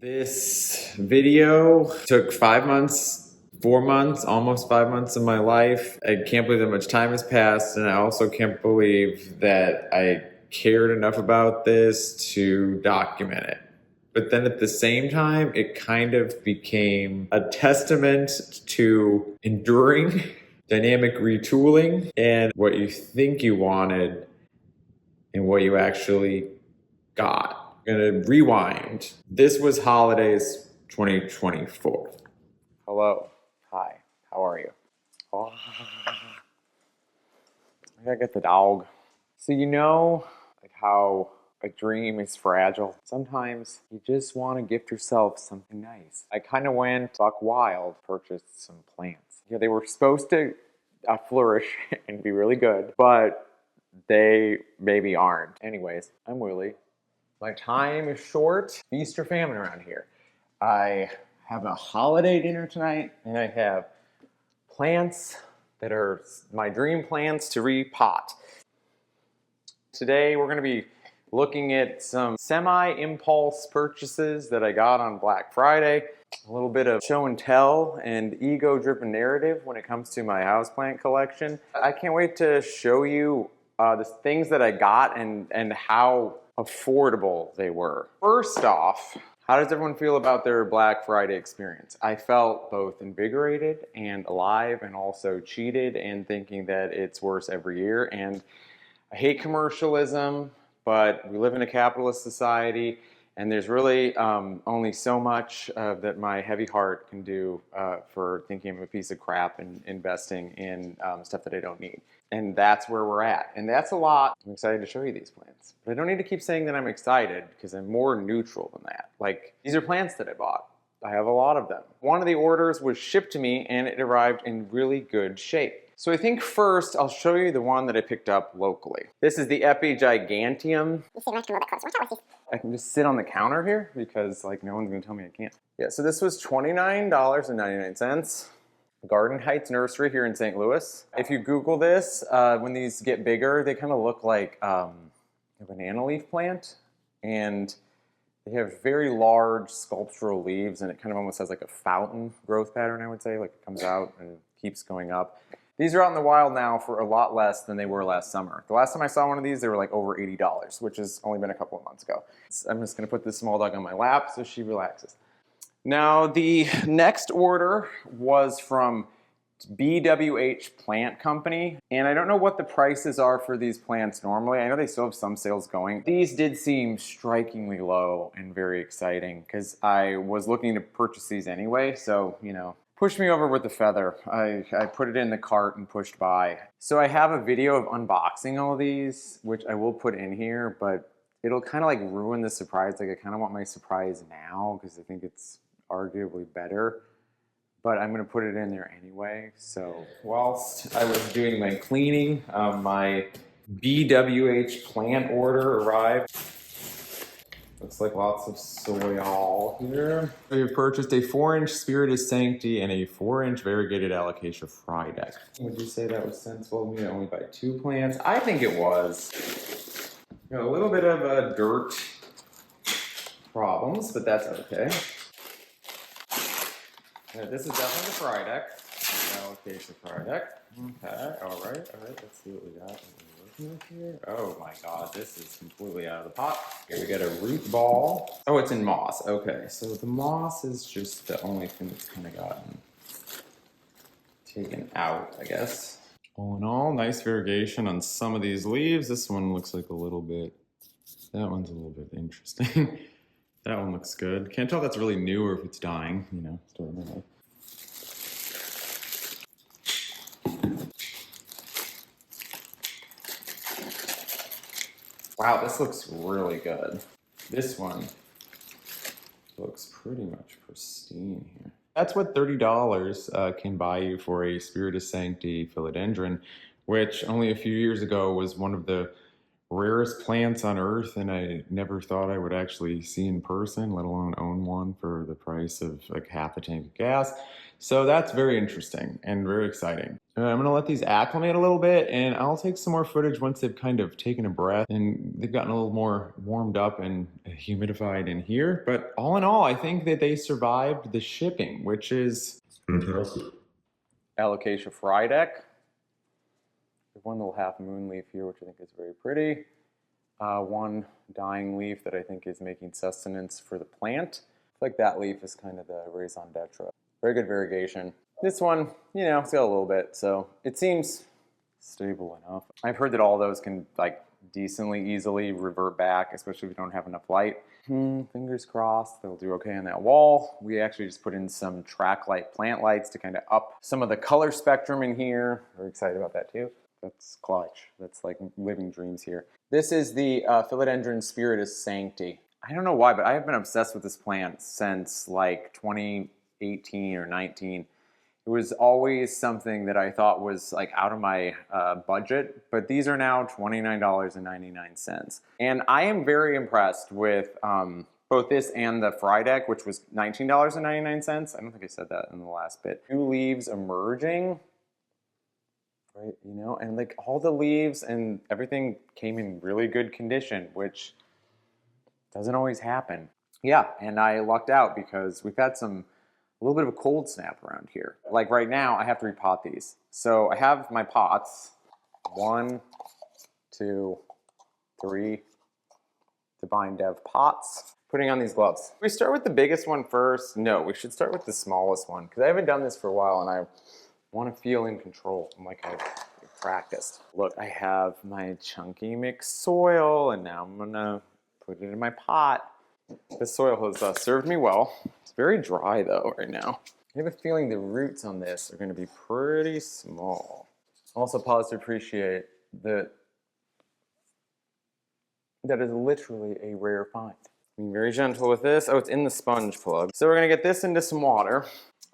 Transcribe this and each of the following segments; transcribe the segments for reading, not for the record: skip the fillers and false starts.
This video took 5 months, 4 months, almost 5 months of my life. I can't believe that much time has passed, and I also can't believe that I cared enough about this to document it. But then at the same time, it kind of became a testament to enduring, dynamic retooling, and what you think you wanted and what you actually got. I'm gonna rewind. This was holidays 2024. Hello. Hi. How are you? Oh, I gotta get the dog. So you know like how a dream is fragile? Sometimes you just want to gift yourself something nice. I kind of went buck wild, purchased some plants. Yeah, they were supposed to flourish and be really good, but they maybe aren't. Anyways, I'm Willie. My time is short. Feast or famine around here. I have a holiday dinner tonight, and I have plants that are my dream plants to repot. Today we're going to be looking at some semi-impulse purchases that I got on Black Friday. A little bit of show and tell and ego-driven narrative when it comes to my houseplant collection. I can't wait to show you the things that I got and how affordable they were. First off, how does everyone feel about their Black Friday experience? I felt both invigorated and alive, and also cheated and thinking that it's worse every year. And I hate commercialism, but we live in a capitalist society, and there's really only so much that my heavy heart can do for thinking of a piece of crap and investing in stuff that I don't need. And that's where we're at. And that's a lot. I'm excited to show you these plants. But I don't need to keep saying that I'm excited, because I'm more neutral than that. Like, these are plants that I bought. I have a lot of them. One of the orders was shipped to me, and it arrived in really good shape. So I think first I'll show you the one that I picked up locally. This is the Epi Giganteum. You see, I have to come a little bit closer. Watch out with these. I can just sit on the counter here because like no one's gonna tell me I can't. Yeah, so this was $29.99. Garden Heights Nursery here in St. Louis. If you Google this, when these get bigger, they kind of look like a banana leaf plant, and they have very large sculptural leaves, and it kind of almost has like a fountain growth pattern, I would say. Like it comes out and keeps going up. These are out in the wild now for a lot less than they were last summer. The last time I saw one of these, they were like over $80, which has only been a couple of months ago. I'm just gonna put this small dog on my lap so she relaxes. Now, the next order was from BWH Plant Company, and I don't know what the prices are for these plants normally. I know they still have some sales going. These did seem strikingly low and very exciting, because I was looking to purchase these anyway, so, you know, pushed me over with the feather. I put it in the cart and pushed by. So I have a video of unboxing all these, which I will put in here, but it'll kind of like ruin the surprise. Like, I kind of want my surprise now, because I think it's arguably better, but I'm going to put it in there anyway. So whilst I was doing my cleaning, my BWH plant order arrived. Looks like lots of soil here. We have purchased a 4-inch Spiritus Sancti and a 4-inch variegated Alocasia Frydek. Would you say that was sensible of me to only buy 2 plants? I think it was. Got a little bit of dirt problems, but that's okay. This is definitely the Frydek. Alocasia Frydek. Okay, alright, let's see what we got. Here. Oh my god, this is completely out of the pot. Here we get a root ball. Oh, it's in moss. Okay, so the moss is just the only thing that's kind of gotten taken out, I guess. All in all, nice variegation on some of these leaves. This one looks like a little bit, that one's a little bit interesting. That one looks good. Can't tell if that's really new or if it's dying, you know, story of my life. Wow, this looks really good. This one looks pretty much pristine here. That's what $30 can buy you for a Spiritus Sancti Philodendron, which only a few years ago was one of the rarest plants on earth, and I never thought I would actually see in person, let alone own one for the price of like half a tank of gas. So that's very interesting and very exciting. I'm gonna let these acclimate a little bit, and I'll take some more footage once they've kind of taken a breath and they've gotten a little more warmed up and humidified in here. But all in all, I think that they survived the shipping, which is fantastic. Alocasia Frydek. There's one little half moon leaf here, which I think is very pretty. One dying leaf that I think is making sustenance for the plant. I feel like that leaf is kind of the raison d'etre. Very good variegation. This one, you know, it's got a little bit, so it seems stable enough. I've heard that all those can like decently easily revert back, especially if you don't have enough light. Fingers crossed they'll do okay on that wall. We actually just put in some track light plant lights to kind of up some of the color spectrum in here. Very excited about that too. That's clutch. That's like living dreams here. This is the Philodendron Spiritus Sancti. I don't know why, but I have been obsessed with this plant since like 2018 or 19. It was always something that I thought was like out of my budget, but these are now $29.99. And I am very impressed with both this and the Frydek, which was $19.99. I don't think I said that in the last bit. New leaves emerging, right? You know, and like all the leaves and everything came in really good condition, which doesn't always happen. Yeah, and I lucked out because we've had a little bit of a cold snap around here. Like right now, I have to repot these. So I have my pots, 1, 2, 3 Divine Dev pots. Putting on these gloves. We start with the biggest one first. No, we should start with the smallest one because I haven't done this for a while and I want to feel in control like I've practiced. Look, I have my chunky mixed soil and now I'm gonna put it in my pot. This soil has served me well. It's very dry though right now. I have a feeling the roots on this are going to be pretty small. Also pause to appreciate that that is literally a rare find. Being very gentle with this. Oh, it's in the sponge plug. So we're going to get this into some water.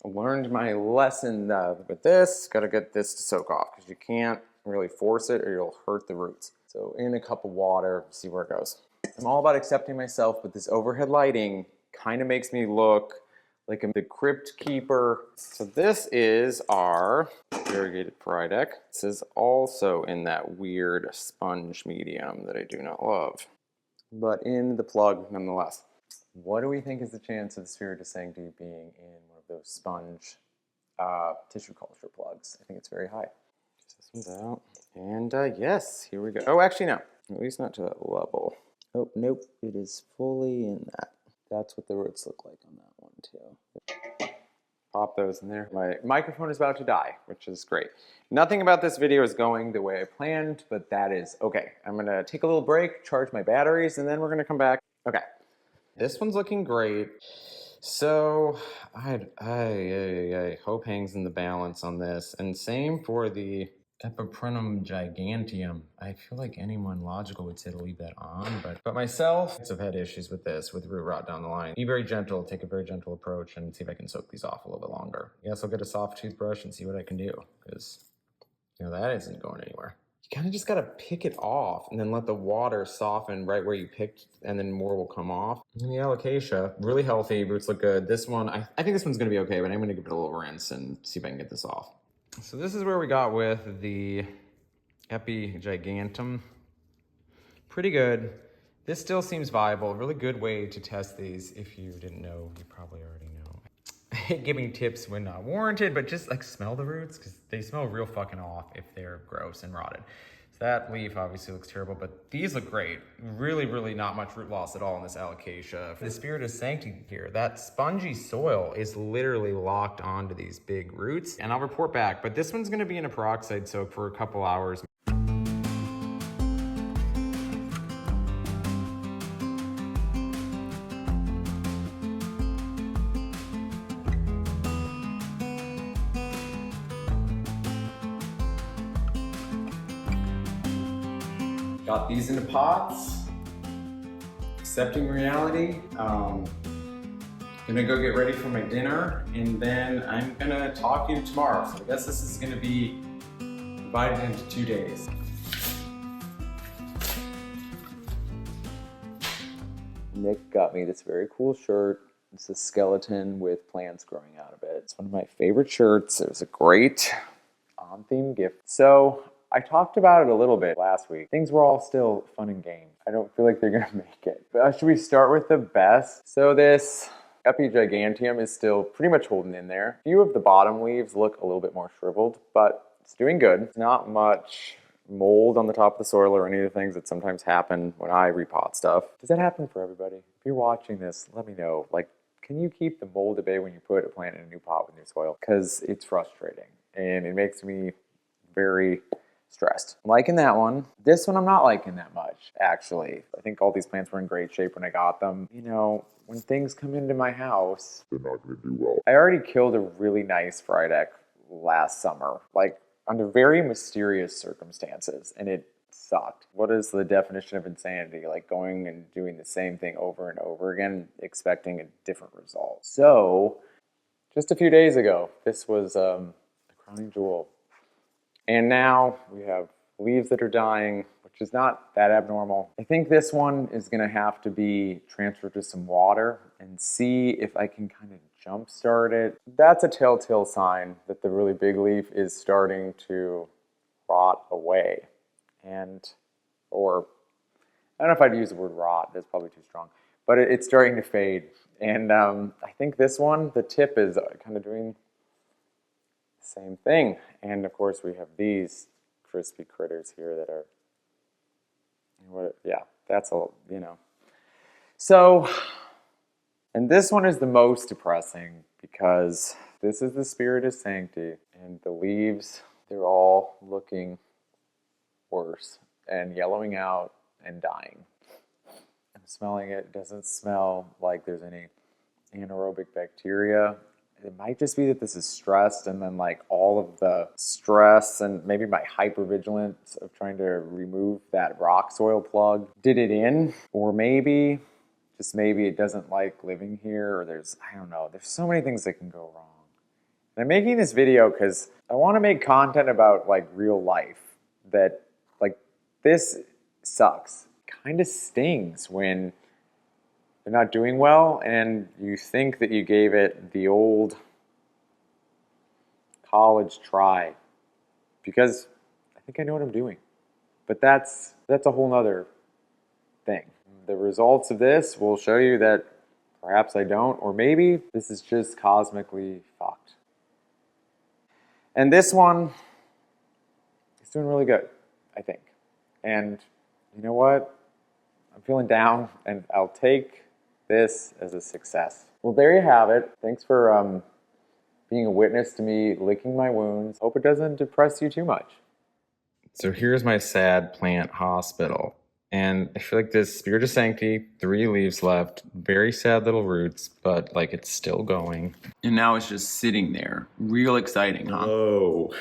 I learned my lesson with this. Got to get this to soak off because you can't really force it or you'll hurt the roots. So in a cup of water, see where it goes. I'm all about accepting myself, but this overhead lighting kind of makes me look like I'm the crypt keeper. So this is our variegated Frydek. This is also in that weird sponge medium that I do not love, but in the plug nonetheless. What do we think is the chance of the Spiritus Sancti being in one of those sponge tissue culture plugs? I think it's very high. This one's out. And yes, here we go. Oh, actually no, at least not to that level. Oh, nope, it is fully in that. That's what the roots look like on that one too. Pop those in there. My microphone is about to die, which is great. Nothing about this video is going the way I planned, but that is okay. I'm gonna take a little break, charge my batteries, and then we're gonna come back. Okay, this one's looking great. So, hope hangs in the balance on this, and same for the Epi Giganteum. I feel like anyone logical would say to leave that on, but myself, I've had issues with this, with root rot down the line. Be very gentle, take a very gentle approach, and see if I can soak these off a little bit longer. Yes, I'll get a soft toothbrush and see what I can do, because, you know, that isn't going anywhere. You kind of just gotta pick it off and then let the water soften right where you picked, and then more will come off. And the Alocasia, really healthy, roots look good. This one, I think this one's gonna be okay, but I'm gonna give it a little rinse and see if I can get this off. So this is where we got with the Epi Giganteum. Pretty good. This still seems viable. Really good way to test these. If you didn't know, you probably already know. I hate giving tips when not warranted, but just like smell the roots because they smell real fucking off if they're gross and rotted. So that leaf obviously looks terrible, but these look great. Really, really not much root loss at all in this Alocasia. For the Spiritus Sancti here, that spongy soil is literally locked onto these big roots, and I'll report back, but this one's gonna be in a peroxide soak for a couple hours. Got these into pots, accepting reality. Gonna go get ready for my dinner, and then I'm gonna talk to you tomorrow. So I guess this is gonna be divided into 2 days. Nick got me this very cool shirt. It's a skeleton with plants growing out of it. It's one of my favorite shirts. It was a great on-theme gift. So I talked about it a little bit last week. Things were all still fun and games. I don't feel like they're gonna make it. But should we start with the best? So this Epi Giganteum is still pretty much holding in there. A few of the bottom leaves look a little bit more shriveled, but it's doing good. It's not much mold on the top of the soil or any of the things that sometimes happen when I repot stuff. Does that happen for everybody? If you're watching this, let me know. Like, can you keep the mold at bay when you put a plant in a new pot with new soil? Because it's frustrating and it makes me very stressed. I'm liking that one. This one I'm not liking that much, actually. I think all these plants were in great shape when I got them. You know, when things come into my house, they're not gonna do well. I already killed a really nice Frydek last summer, like under very mysterious circumstances, and it sucked. What is the definition of insanity? Like going and doing the same thing over and over again, expecting a different result. So, just a few days ago, this was a crowning jewel. And now we have leaves that are dying, which is not that abnormal. I think this one is gonna have to be transferred to some water and see if I can kind of jumpstart it. That's a telltale sign that the really big leaf is starting to rot away. Or I don't know if I'd use the word rot, that's probably too strong, but it's starting to fade. And I think this one, the tip is kind of doing the same thing. And of course we have these crispy critters here that are, yeah, that's all, you know. So, and this one is the most depressing because this is the Spiritus Sancti and the leaves, they're all looking worse and yellowing out and dying. I'm smelling it. It doesn't smell like there's any anaerobic bacteria. It might just be that this is stressed, and then like all of the stress and maybe my hypervigilance of trying to remove that rock soil plug did it in. Or maybe, just maybe it doesn't like living here, or I don't know, there's so many things that can go wrong. And I'm making this video because I want to make content about like real life, that like this sucks. Kind of stings when they're not doing well and you think that you gave it the old college try, because I think I know what I'm doing. But that's a whole nother thing. The results of this will show you that perhaps I don't, or maybe this is just cosmically fucked. And this one is doing really good, I think. And you know what? I'm feeling down, and I'll take this as a success. Well, there you have it. Thanks for being a witness to me licking my wounds. Hope it doesn't depress you too much. So here's my sad plant hospital. And I feel like this Spiritus Sancti, 3 leaves left, very sad little roots, but like it's still going. And now it's just sitting there. Real exciting, huh? Oh.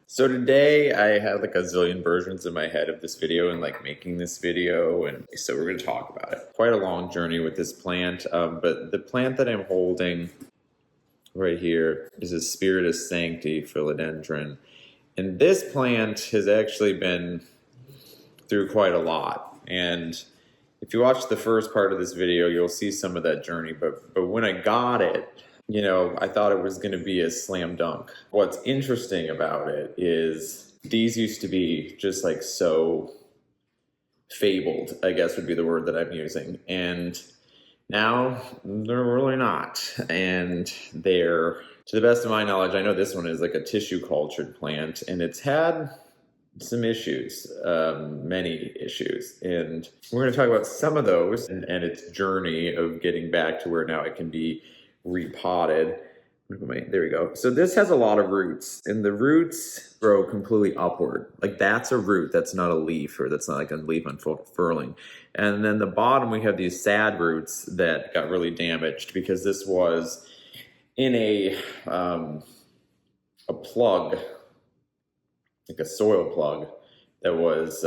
So today I had like a zillion versions in my head of this video and like making this video, and so we're going to talk about it. Quite a long journey with this plant, but the plant that I'm holding right here is a Spiritus Sancti Philodendron. And this plant has actually been through quite a lot. And if you watch the first part of this video, you'll see some of that journey. But when I got it, you know, I thought it was going to be a slam dunk. What's interesting about it is these used to be just like so fabled, I guess would be the word that I'm using. And now they're really not. And they're, to the best of my knowledge, I know this one is like a tissue cultured plant, and it's had some issues, many issues. And we're going to talk about some of those and its journey of getting back to where now it can be repotted. There we go. So this has a lot of roots, and the roots grow completely upward. Like that's a root, that's not a leaf, or that's not like a leaf unfurling. And then the bottom, we have these sad roots that got really damaged because this was in a plug, like a soil plug that was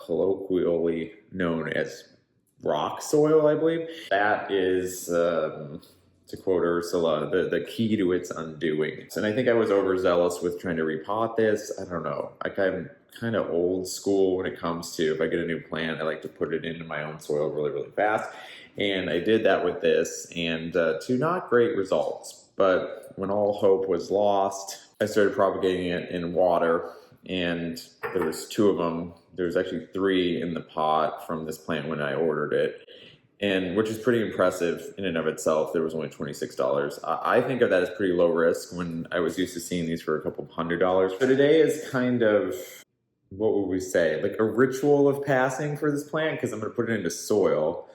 colloquially known as rock soil, I believe. That is, to quote Ursula, the key to its undoing. And I think I was overzealous with trying to repot this. I don't know. I'm kind of old school when it comes to, if I get a new plant, I like to put it into my own soil really, really fast. And I did that with this, and to not great results. But when all hope was lost, I started propagating it in water, and there was 2 of them. There was actually 3 in the pot from this plant when I ordered it, and which is pretty impressive in and of itself. There was only $26. I think of that as pretty low risk when I was used to seeing these for a couple $100. So today is kind of, what would we say, like a ritual of passing for this plant, because I'm going to put it into soil.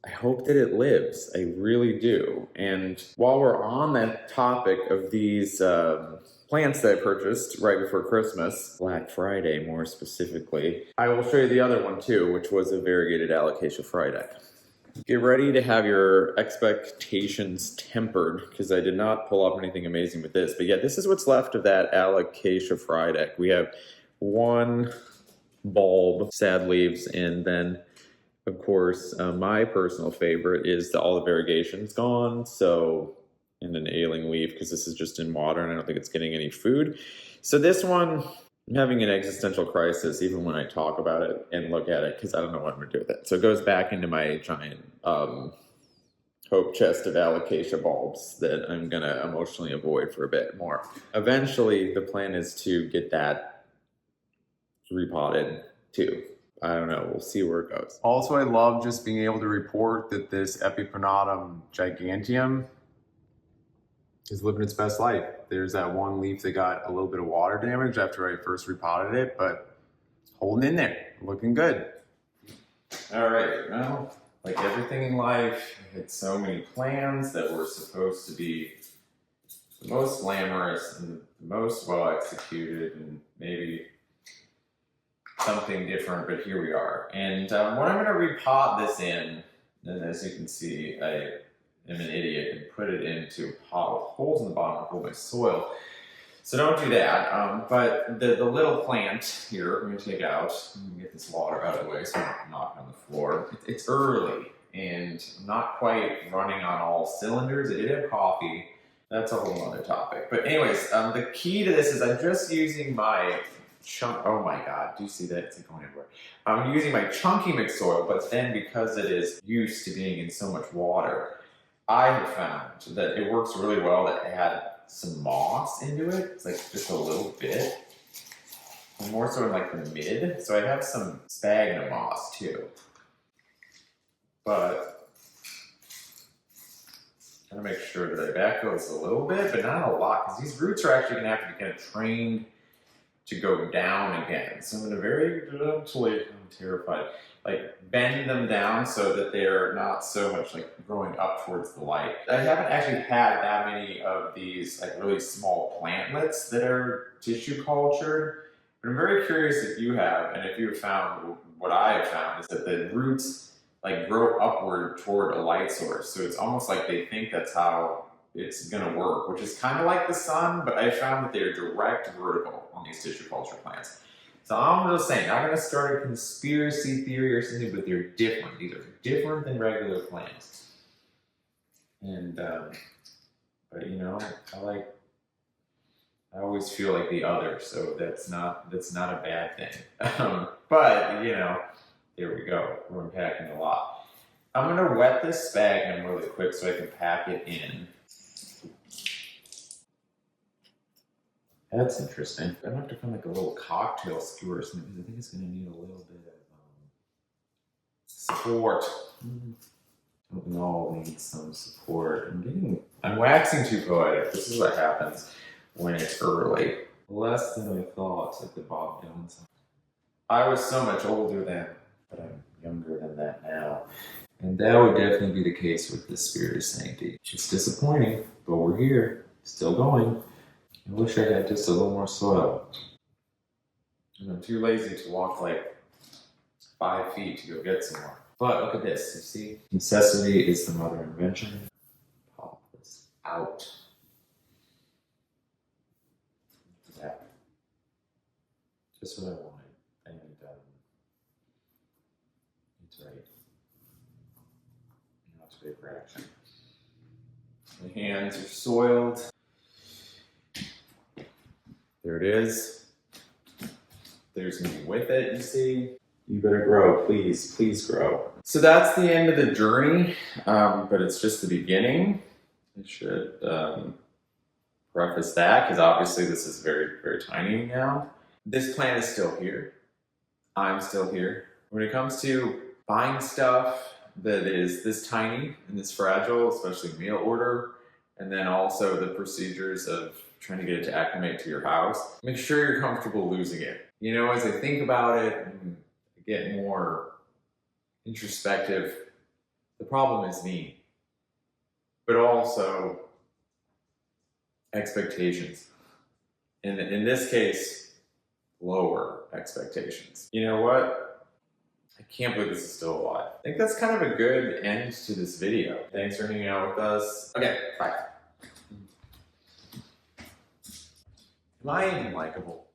I hope that it lives. I really do. And while we're on that topic of these plants that I purchased right before Christmas, Black Friday more specifically, I will show you the other one too, which was a variegated Alocasia Frydek. Get ready to have your expectations tempered, because I did not pull up anything amazing with this. But yeah, this is what's left of that Alocasia Frydek. We have 1 bulb, sad leaves, and then of course, my personal favorite is the olive variegation's gone, so, and an ailing leaf, because this is just in water and I don't think it's getting any food. So this one, I'm having an existential crisis even when I talk about it and look at it, because I don't know what I'm going to do with it. So it goes back into my giant hope chest of alocasia bulbs that I'm going to emotionally avoid for a bit more. Eventually, the plan is to get that repotted too. I don't know. We'll see where it goes. Also, I love just being able to report that this Epi Giganteum is living its best life. There's that one leaf that got a little bit of water damage after I first repotted it, but holding in there, looking good. All right. Well, like everything in life, I had so many plans that were supposed to be the most glamorous and the most well executed, and maybe something different, but here we are. And what I'm going to repot this in, and as you can see, I am an idiot and put it into a pot with holes in the bottom to hold my soil. So don't do that. But the little plant here, I'm going to take out. I'm going to get this water out of the way so I'm not knocking on the floor. It's early, and I'm not quite running on all cylinders. I did have coffee. That's a whole other topic. But anyways, the key to this is I'm just using my oh my God, do you see that? It's like going everywhere. I'm using my chunky mixed soil, but then because it is used to being in so much water, I have found that it works really well to add some moss into it. It's like just a little bit. And more so in like the mid. So I have some sphagnum moss too. But I'm gonna make sure that I backfill this a little bit, but not a lot, because these roots are actually gonna have to be kind of trained to go down again. So I'm going to very gently, I'm terrified, like bend them down so that they're not so much like growing up towards the light. I haven't actually had that many of these like really small plantlets that are tissue cultured, but I'm very curious if you have, and if you have found, what I have found is that the roots like grow upward toward a light source. So it's almost like they think that's how it's going to work, which is kind of like the sun, but I found that they're direct vertical on these tissue culture plants. So I'm just saying, I'm going to start a conspiracy theory or something, but they're different. These are different than regular plants. And, but you know, I always feel like the other, so that's not a bad thing. But, you know, there we go. We're unpacking a lot. I'm going to wet this sphagnum really quick so I can pack it in. That's interesting. I'm gonna have to find like a little cocktail skewer or something, because I think it's gonna need a little bit of support. Don't know, needs some support. I'm waxing too poetic. This is what happens when it's early. Less than I thought, like the Bob Dylan song. I was so much older then, but I'm younger than that now. And that would definitely be the case with the Spiritus Sancti. It's disappointing, but we're here, still going. I wish I had just a little more soil. And I'm too lazy to walk like 5 feet to go get some more. But look at this, you see? Necessity is the mother of invention. Pop this out. Look at that. Just what I wanted. And it's right. Now it's ready for action. My hands are soiled. There it is. there's me with it, you see. You better grow, please, please grow. So that's the end of the journey, but it's just the beginning. I should preface that, because obviously this is very, very tiny now. This plant is still here. I'm still here. When it comes to buying stuff that is this tiny and this fragile, especially mail order, and then also the procedures of trying to get it to acclimate to your house, make sure you're comfortable losing it. You know, as I think about it and get more introspective, the problem is me, but also expectations. In this case, lower expectations. You know what? I can't believe this is still alive. I think that's kind of a good end to this video. Thanks for hanging out with us. Okay, bye. Am I even likable?